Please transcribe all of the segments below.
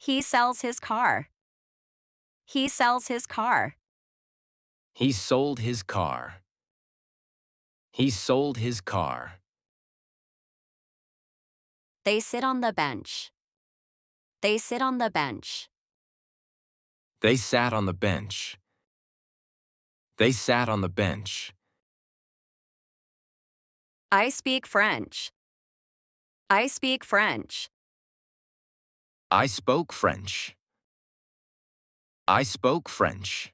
He sells his car. He sells his car. He sold his car. He sold his car. They sit on the bench. They sit on the bench. They sat on the bench. They sat on the bench. I speak French. I speak French. I spoke French. I spoke French.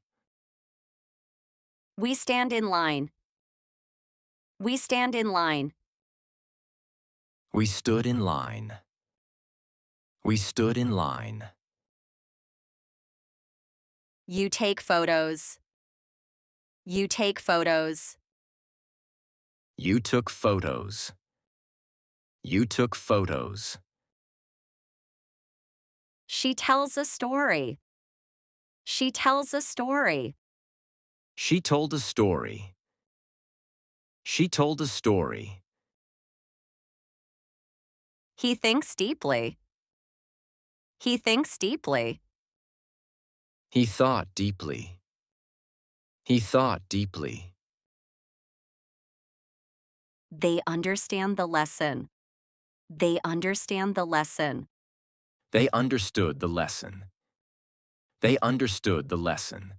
We stand in line. We stand in line. We stood in line. We stood in line. You take photos. You take photos. You took photos. You took photos. She tells a story. She tells a story. She told a story. She told a story. He thinks deeply. He thinks deeply. He thought deeply. He thought deeply. They understand the lesson. They understand the lesson. They understood the lesson. They understood the lesson.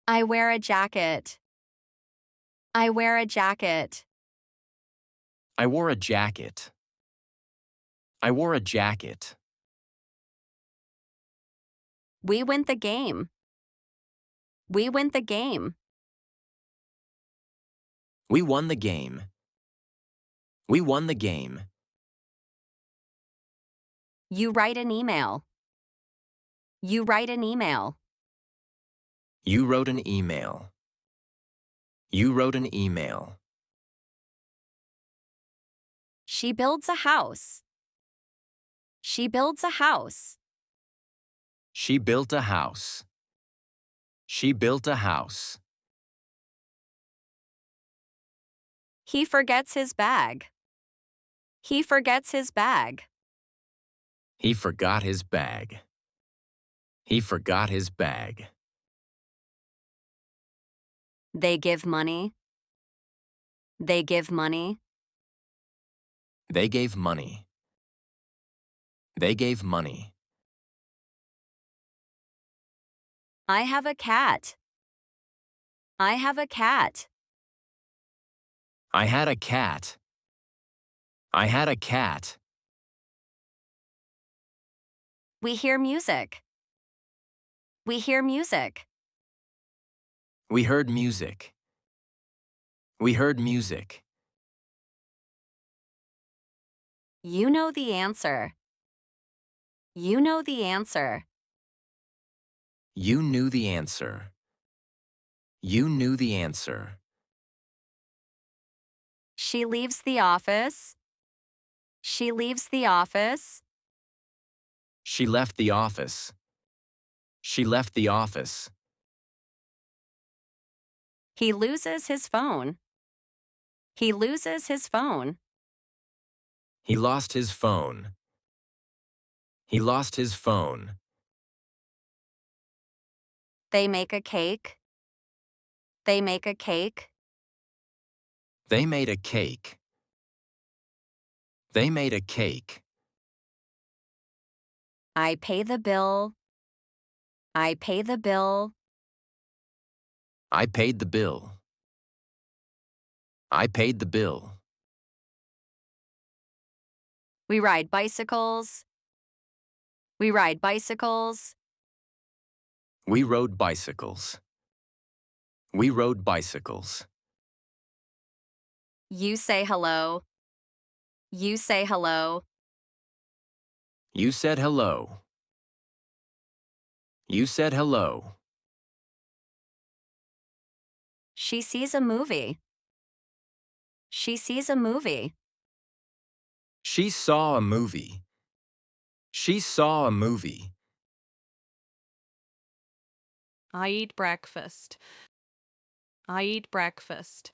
I wear a jacket. I wear a jacket. I wore a jacket. I wore a jacket. We win the game. We win the game. We won the game. We won the game. You write an email. You write an email. You wrote an email. You wrote an email. She builds a house. She builds a house. She built a house. She built a house. He forgets his bag. He forgets his bag. He forgot his bag. He forgot his bag. They give money. They give money. They gave money. They gave money. I have a cat. I have a cat. I had a cat. I had a cat. We hear music. We hear music. We heard music. We heard music. You know the answer. You know the answer. You knew the answer. You knew the answer. She leaves the office. She leaves the office. She left the office. She left the office. He loses his phone. He loses his phone. He lost his phone. He lost his phone. They make a cake. They make a cake. They made a cake. They made a cake. I pay the bill. I pay the bill. I paid the bill. I paid the bill. We ride bicycles. We ride bicycles. We rode bicycles. We rode bicycles. You say hello. You say hello. You said hello. You said hello. She sees a movie. She sees a movie. She saw a movie. She saw a movie. I eat breakfast. I eat breakfast.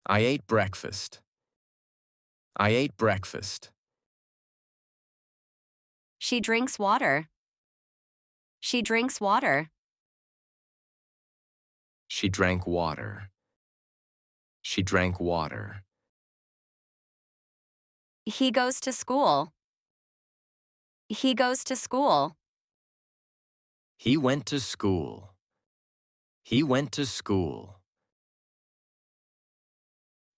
I ate breakfast. I ate breakfast. She drinks water. She drinks water. She drank water. She drank water. He goes to school. He goes to school. He went to school. He went to school.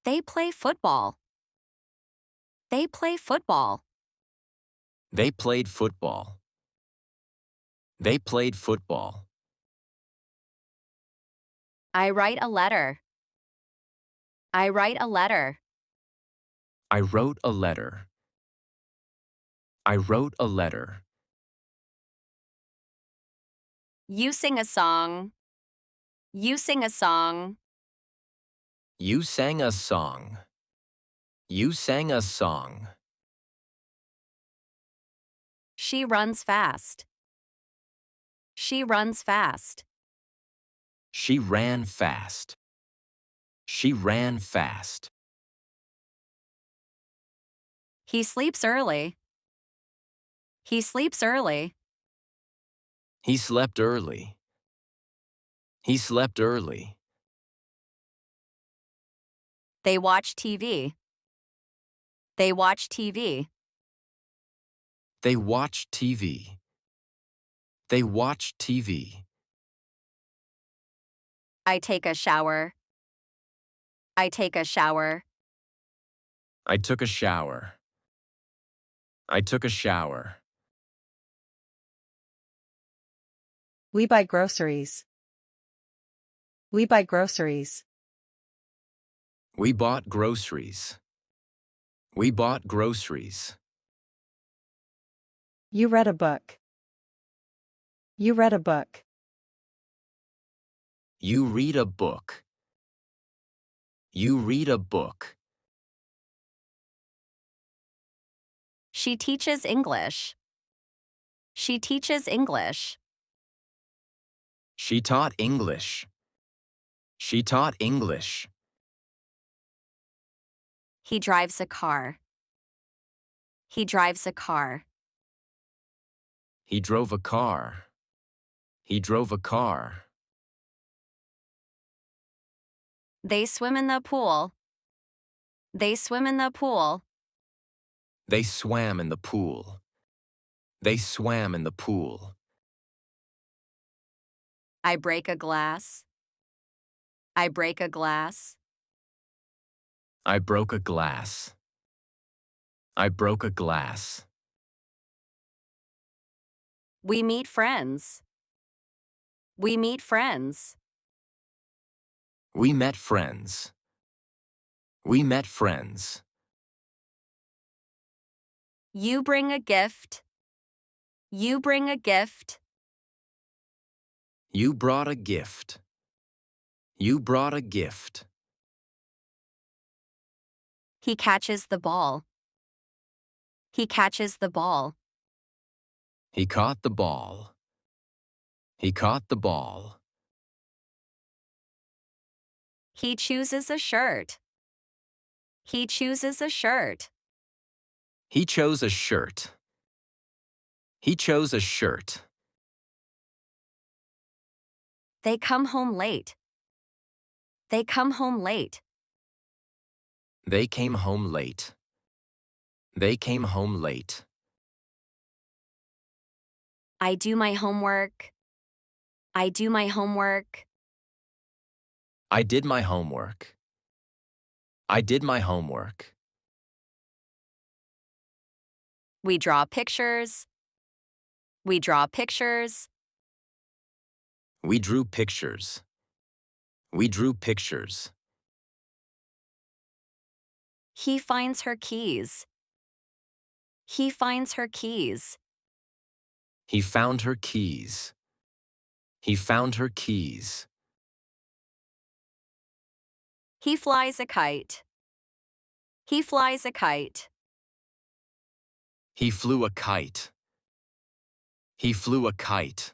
They play football. They play football. They played football. They played football. I write a letter. I write a letter. I wrote a letter. I wrote a letter. You sing a song. You sing a song. You sang a song. You sang a song. She runs fast. She runs fast. She ran fast. She ran fast. He sleeps early. He sleeps early. He slept early. He slept early. They watch TV. They watch TV. They watched TV. They watched TV. I take a shower. I take a shower. I took a shower. I took a shower. We buy groceries. We buy groceries. We bought groceries. We bought groceries. You read a book. You read a book. You read a book. You read a book. She teaches English. She teaches English. She taught English. She taught English. He drives a car. He drives a car. He drove a car. He drove a car. They swim in the pool. They swim in the pool. They swam in the pool. They swam in the pool. I break a glass. I break a glass. I broke a glass. I broke a glass. We meet friends. We meet friends. We met friends. We met friends. You bring a gift. You bring a gift. You brought a gift. You brought a gift. He catches the ball. He catches the ball. He caught the ball. He caught the ball. He chooses a shirt. He chooses a shirt. He chose a shirt. He chose a shirt. They come home late. They come home late. They came home late. They came home late. I do my homework. I do my homework. I did my homework. I did my homework. We draw pictures. We draw pictures. We drew pictures. We drew pictures. He finds her keys. He finds her keys. He found her keys. He found her keys. He flies a kite. He flies a kite. He flew a kite. He flew a kite.